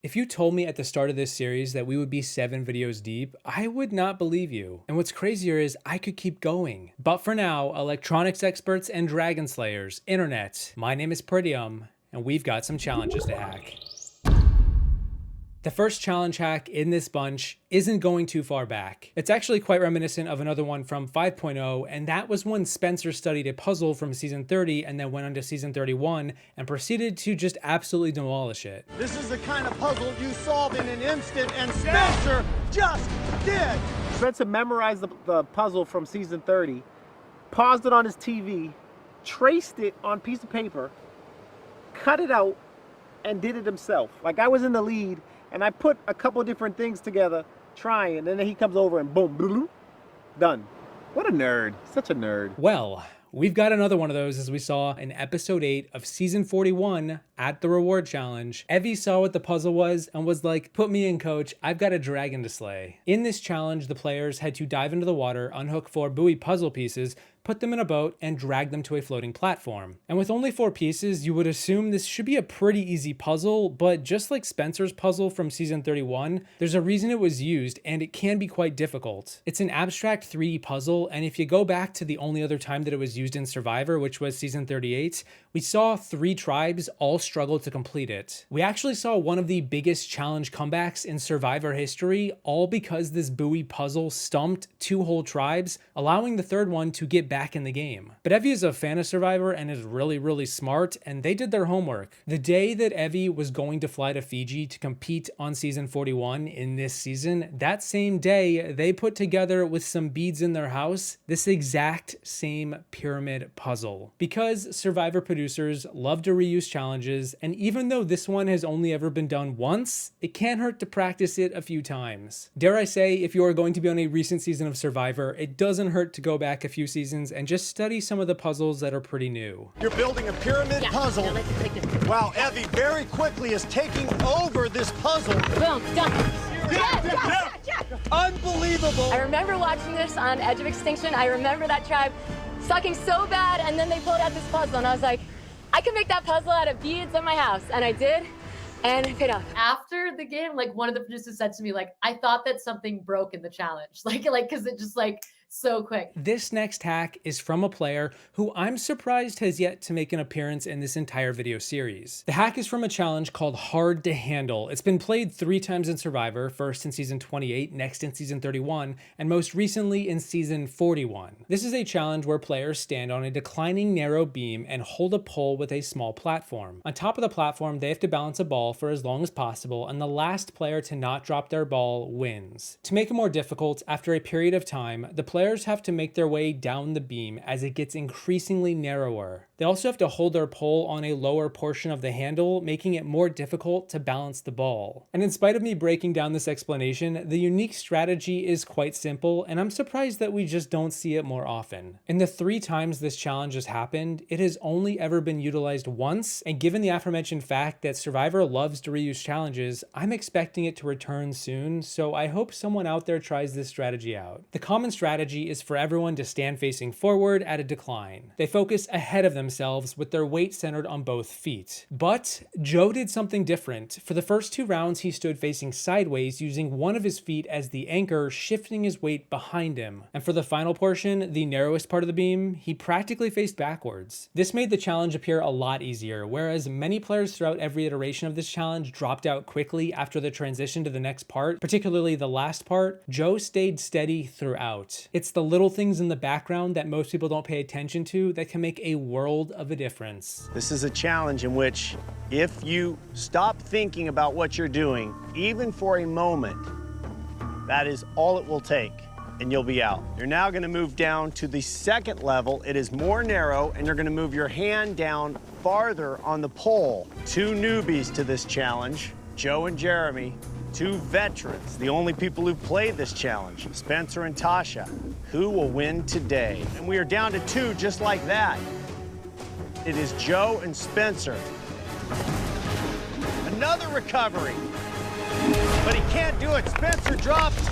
If you told me at the start of this series that we would be 7 videos deep, I would not believe you. And what's crazier is I could keep going. But for now, electronics experts and dragon slayers, internet, my name is Peridiam, and we've got some challenges to hack. The first challenge hack in this bunch isn't going too far back. It's actually quite reminiscent of another one from 5.0, and that was when Spencer studied a puzzle from season 30 and then went on to season 31 and proceeded to just absolutely demolish it. This is the kind of puzzle you solve in an instant, and Spencer just did! Spencer memorized the puzzle from season 30, paused it on his TV, traced it on a piece of paper, cut it out, and did it himself. Like, I was in the lead, and I put a couple different things together, trying, and then he comes over and boom, boom, done. What a nerd. Such a nerd. Well, we've got another one of those, as we saw in episode 8 of season 41 at the reward challenge. Evie saw what the puzzle was and was like, put me in, coach, I've got a dragon to slay. In this challenge, the players had to dive into the water, unhook 4 buoy puzzle pieces, put them in a boat, and drag them to a floating platform. And with only 4 pieces, you would assume this should be a pretty easy puzzle, but just like Spencer's puzzle from season 31, there's a reason it was used, and it can be quite difficult. It's an abstract 3D puzzle, and if you go back to the only other time that it was used in Survivor, which was season 38, we saw 3 tribes all struggle to complete it. We actually saw one of the biggest challenge comebacks in Survivor history, all because this buoy puzzle stumped 2 whole tribes, allowing the third one to get back in the game. But Evie is a fan of Survivor and is really smart, and they did their homework. The day that Evie was going to fly to Fiji to compete on season 41 in this season, that same day they put together, with some beads in their house, this exact same pyramid puzzle. Because Survivor producers love to reuse challenges, and even though this one has only ever been done once, it can't hurt to practice it a few times. Dare I say, if you are going to be on a recent season of Survivor, it doesn't hurt to go back a few seasons and just study some of the puzzles that are pretty new. You're building a pyramid puzzle while Evie very quickly is taking over this puzzle. Boom, done. Unbelievable! I remember watching this on Edge of Extinction. I remember that tribe sucking so bad, and then they pulled out this puzzle, and I was like, I can make that puzzle out of beads at my house, and I did, and it paid off. After the game, like, one of the producers said to me, like, I thought that something broke in the challenge, like, because it just, like, so quick. This next hack is from a player who I'm surprised has yet to make an appearance in this entire video series. The hack is from a challenge called Hard to Handle. It's been played 3 times in Survivor, first in season 28, next in season 31, and most recently in season 41. This is a challenge where players stand on a declining narrow beam and hold a pole with a small platform. On top of the platform, they have to balance a ball for as long as possible, and the last player to not drop their ball wins. To make it more difficult, after a period of time, the players have to make their way down the beam as it gets increasingly narrower. They also have to hold their pole on a lower portion of the handle, making it more difficult to balance the ball. And in spite of me breaking down this explanation, the unique strategy is quite simple, and I'm surprised that we just don't see it more often. In the 3 times this challenge has happened, it has only ever been utilized once, and given the aforementioned fact that Survivor loves to reuse challenges, I'm expecting it to return soon, so I hope someone out there tries this strategy out. The common strategy is for everyone to stand facing forward at a decline. They focus ahead of themselves with their weight centered on both feet. But Joe did something different. For the first 2 rounds, he stood facing sideways, using one of his feet as the anchor, shifting his weight behind him. And for the final portion, the narrowest part of the beam, he practically faced backwards. This made the challenge appear a lot easier, whereas many players throughout every iteration of this challenge dropped out quickly after the transition to the next part, particularly the last part. Joe stayed steady throughout. It's the little things in the background that most people don't pay attention to that can make a world of a difference. This is a challenge in which, if you stop thinking about what you're doing, even for a moment, that is all it will take, and you'll be out. You're now going to move down to the second level. It is more narrow, and you're going to move your hand down farther on the pole. 2 newbies to this challenge, Joe and Jeremy. 2 veterans, the only people who've played this challenge, Spencer and Tasha. Who will win today? And we are down to 2 just like that. It is Joe and Spencer. Another recovery. But he can't do it. Spencer drops.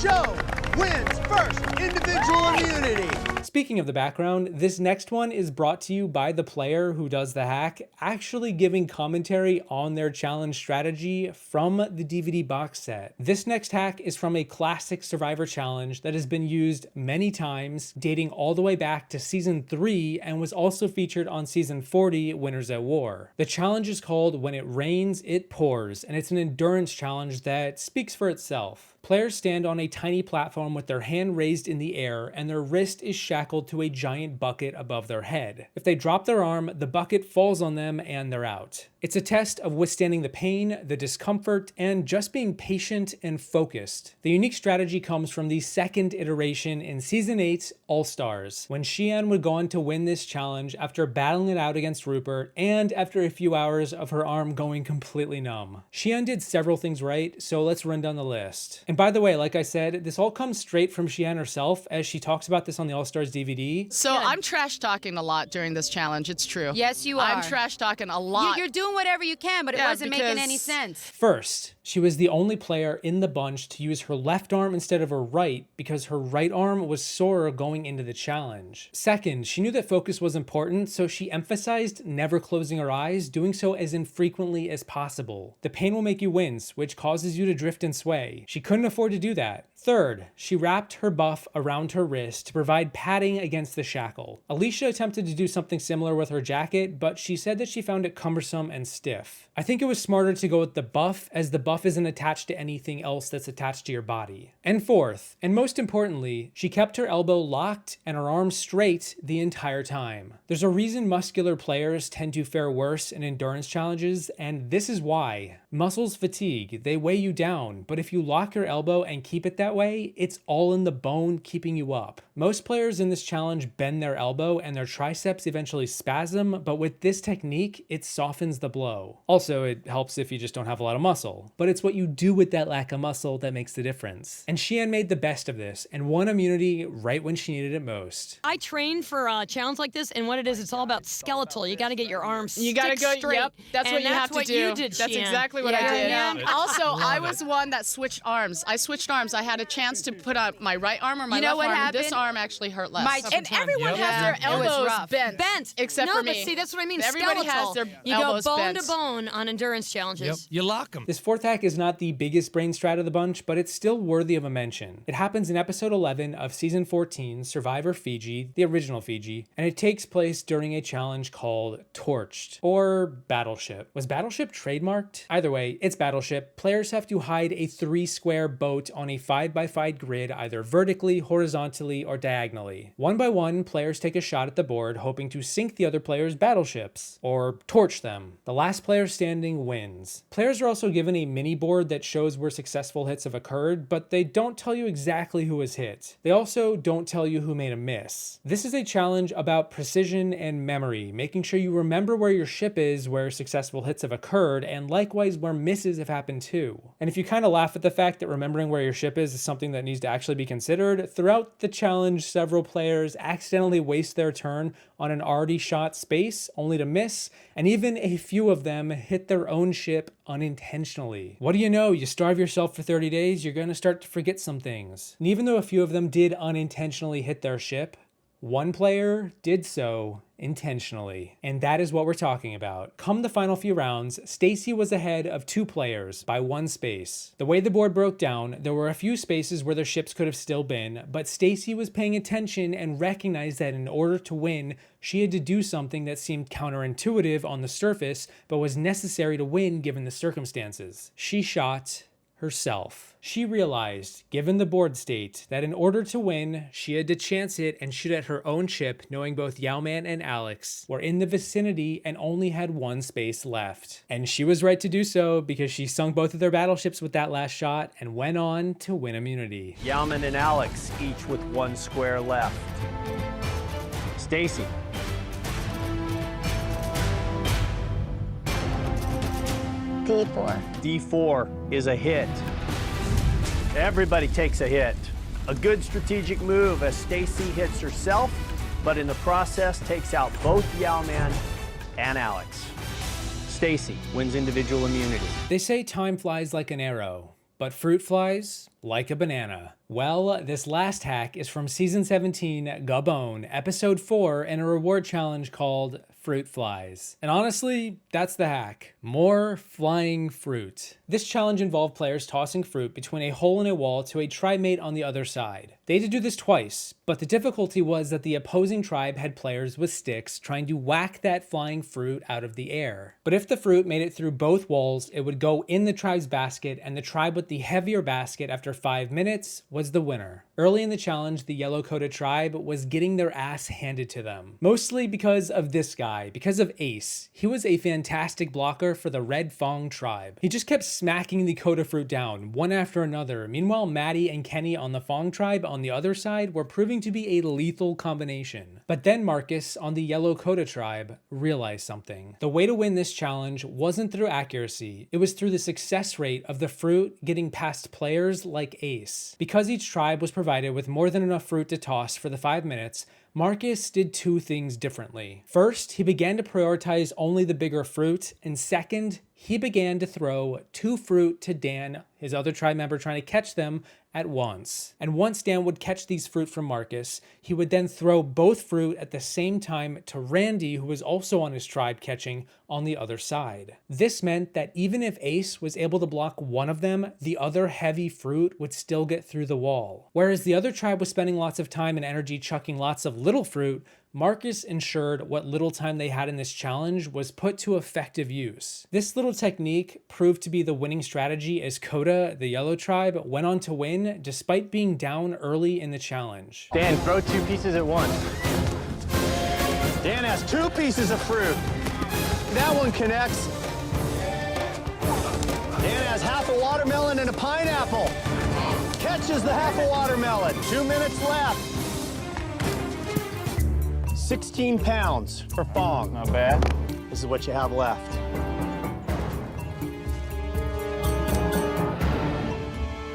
Joe wins first individual immunity. Speaking of the background, this next one is brought to you by the player who does the hack, actually giving commentary on their challenge strategy from the DVD box set. This next hack is from a classic Survivor challenge that has been used many times, dating all the way back to season 3 and was also featured on season 40, Winners at War. The challenge is called When It Rains, It Pours, and it's an endurance challenge that speaks for itself. Players stand on a tiny platform with their hand raised in the air and their wrist is shackled to a giant bucket above their head. If they drop their arm, the bucket falls on them and they're out. It's a test of withstanding the pain, the discomfort, and just being patient and focused. The unique strategy comes from the second iteration in Season 8 All-Stars, when Xian would go on to win this challenge after battling it out against Rupert and after a few hours of her arm going completely numb. Xian did several things right, so let's run down the list. And by the way, like I said, this all comes straight from Xian herself, as she talks about this on the All-Stars DVD. So I'm trash talking a lot during this challenge, it's true. Yes, you are. I'm trash talking a lot. You're doing whatever you can, but it wasn't making any sense. First, she was the only player in the bunch to use her left arm instead of her right because her right arm was sore going into the challenge. Second, she knew that focus was important, so she emphasized never closing her eyes, doing so as infrequently as possible. The pain will make you wince, which causes you to drift and sway. She couldn't afford to do that. Third, she wrapped her buff around her wrist to provide padding against the shackle. Alicia attempted to do something similar with her jacket, but she said that she found it cumbersome and stiff. I think it was smarter to go with the buff, as the buff isn't attached to anything else that's attached to your body. And fourth, and most importantly, she kept her elbow locked and her arm straight the entire time. There's a reason muscular players tend to fare worse in endurance challenges, and this is why. Muscles fatigue, they weigh you down, but if you lock your elbow and keep it that way, it's all in the bone keeping you up. Most players in this challenge bend their elbow and their triceps eventually spasm, but with this technique, it softens the blow. Also, it helps if you just don't have a lot of muscle, but it's what you do with that lack of muscle that makes the difference. And Xian made the best of this and won immunity right when she needed it most. I trained for a challenge like this, and what it is, it's all about skeletal. You got to get your arms You gotta go, straight. yep, that's what you have to do. You did, that's Xian. exactly what I did. Yeah. Also, I was one that switched arms. I switched arms. I had a chance to put on my right arm or my left arm. And this arm actually hurt less. And everyone has their It was elbows rough. bent, except for me. But see, that's what I mean. Everybody skeletal. has their you elbows go bone bent. to bone on endurance challenges. Yep, you lock them. This fourth hack is not the biggest brain strat of the bunch, but it's still worthy of a mention. It happens in episode 11 of season 14, Survivor Fiji, the original Fiji, and it takes place during a challenge called Torched, or Battleship. Was Battleship trademarked? Either way, it's Battleship. Players have to hide a 3-square boat on a 5x5 grid, either vertically, horizontally, or diagonally. One by one, players take a shot at the board, hoping to sink the other player's battleships, or torch them. The last player standing wins. Players are also given a mini board that shows where successful hits have occurred, but they don't tell you exactly who was hit. They also don't tell you who made a miss. This is a challenge about precision and memory, making sure you remember where your ship is where successful hits have occurred, and likewise where misses have happened too. And if you kind of laugh at the fact that remembering where your ship is something that needs to actually be considered, throughout the challenge, several players accidentally waste their turn on an already shot space only to miss, and even a few of them hit their own ship unintentionally. What do you know? You starve yourself for 30 days, you're going to start to forget some things. And even though a few of them did unintentionally hit their ship, one player did so intentionally. And that is what we're talking about. Come the final few rounds, Stacy was ahead of 2 players by 1 space. The way the board broke down, there were a few spaces where their ships could have still been, but Stacy was paying attention and recognized that in order to win, she had to do something that seemed counterintuitive on the surface, but was necessary to win given the circumstances. She shot herself. She realized, given the board state, that in order to win, she had to chance it and shoot at her own ship, knowing both Yowman and Alex were in the vicinity and only had 1 space left. And she was right to do so because she sunk both of their battleships with that last shot and went on to win immunity. Yowman and Alex, each with 1 square left. Stacy. D4. D4 is a hit. Everybody takes a hit. A good strategic move as Stacy hits herself, but in the process takes out both Yowman and Alex. Stacy wins individual immunity. They say time flies like an arrow. but fruit flies like a banana. Well, this last hack is from Season 17, Gabon, Episode 4, and a reward challenge called Fruit Flies. And honestly, that's the hack. More flying fruit. This challenge involved players tossing fruit between a hole in a wall to a tribe mate on the other side. They had to do this twice, but the difficulty was that the opposing tribe had players with sticks trying to whack that flying fruit out of the air. But if the fruit made it through both walls, it would go in the tribe's basket, and the tribe with the heavier basket after 5 minutes was the winner. Early in the challenge, the yellow-coated tribe was getting their ass handed to them. Mostly because of this guy, because of Ace. He was a fantastic blocker for the Red Fong tribe. He just kept smacking the Coda fruit down, one after another. Meanwhile, Maddie and Kenny on the Fong tribe on the other side were proving to be a lethal combination. But then Marcus on the yellow Coda tribe realized something. The way to win this challenge wasn't through accuracy, it was through the success rate of the fruit getting past players like Ace. Because each tribe was provided with more than enough fruit to toss for the 5 minutes, Marcus did two things differently. First, he began to prioritize only the bigger fruit, and second, he began to throw 2 fruit to Dan, his other tribe member, trying to catch them at once. And once Dan would catch these fruit from Marcus, he would then throw both fruit at the same time to Randy, who was also on his tribe catching on the other side. This meant that even if Ace was able to block one of them, the other heavy fruit would still get through the wall. Whereas the other tribe was spending lots of time and energy chucking lots of little fruit, Marcus ensured what little time they had in this challenge was put to effective use. This little technique proved to be the winning strategy as Coda, the yellow tribe, went on to win despite being down early in the challenge. Dan, throw 2 pieces at once. Dan has 2 pieces of fruit. That one connects. Dan has half a watermelon and a pineapple. Catches the half a watermelon. 2 minutes left. 16 pounds for Fong. Not bad. This is what you have left.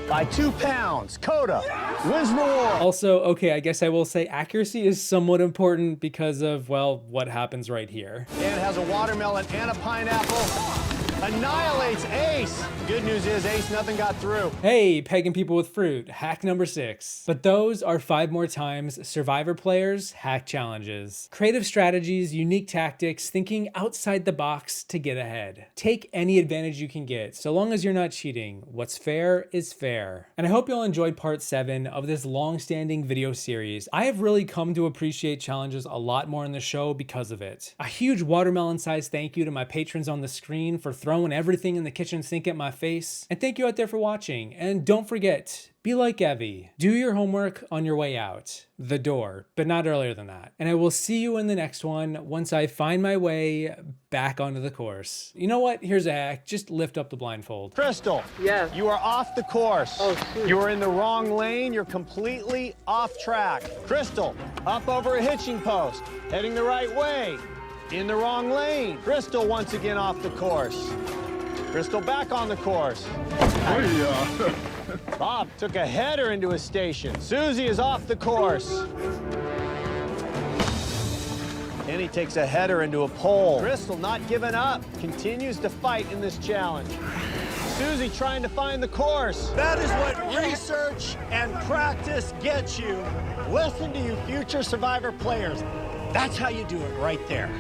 By 2 pounds, Coda wins the war. Also, okay, I guess I will say accuracy is somewhat important because of, well, what happens right here. Dan has a watermelon and a pineapple. Annihilates Ace. Good news is, Ace, nothing got through. Hey, pegging people with fruit, hack number 6. But those are 5 more times Survivor players' hack challenges. Creative strategies, unique tactics, thinking outside the box to get ahead. Take any advantage you can get, so long as you're not cheating. What's fair is fair. And I hope you all enjoyed part 7 of this long-standing video series. I have really come to appreciate challenges a lot more in the show because of it. A huge watermelon-sized thank you to my patrons on the screen for throwing everything in the kitchen sink at my face. And thank you out there for watching. And don't forget, be like Evie. Do your homework on your way out the door, but not earlier than that. And I will see you in the next one once I find my way back onto the course. You know what? Here's a hack. Just lift up the blindfold. Crystal. Yeah. You are off the course. Oh, shoot. You are in the wrong lane. You're completely off track. Crystal, up over a hitching post. Heading the right way. In the wrong lane. Crystal once again off the course. Crystal back on the course. Bob took a header into his station. Susie is off the course. Kenny takes a header into a pole. Crystal not giving up. Continues to fight in this challenge. Susie trying to find the course. That is what research and practice gets you. Listen to you future Survivor players. That's how you do it right there.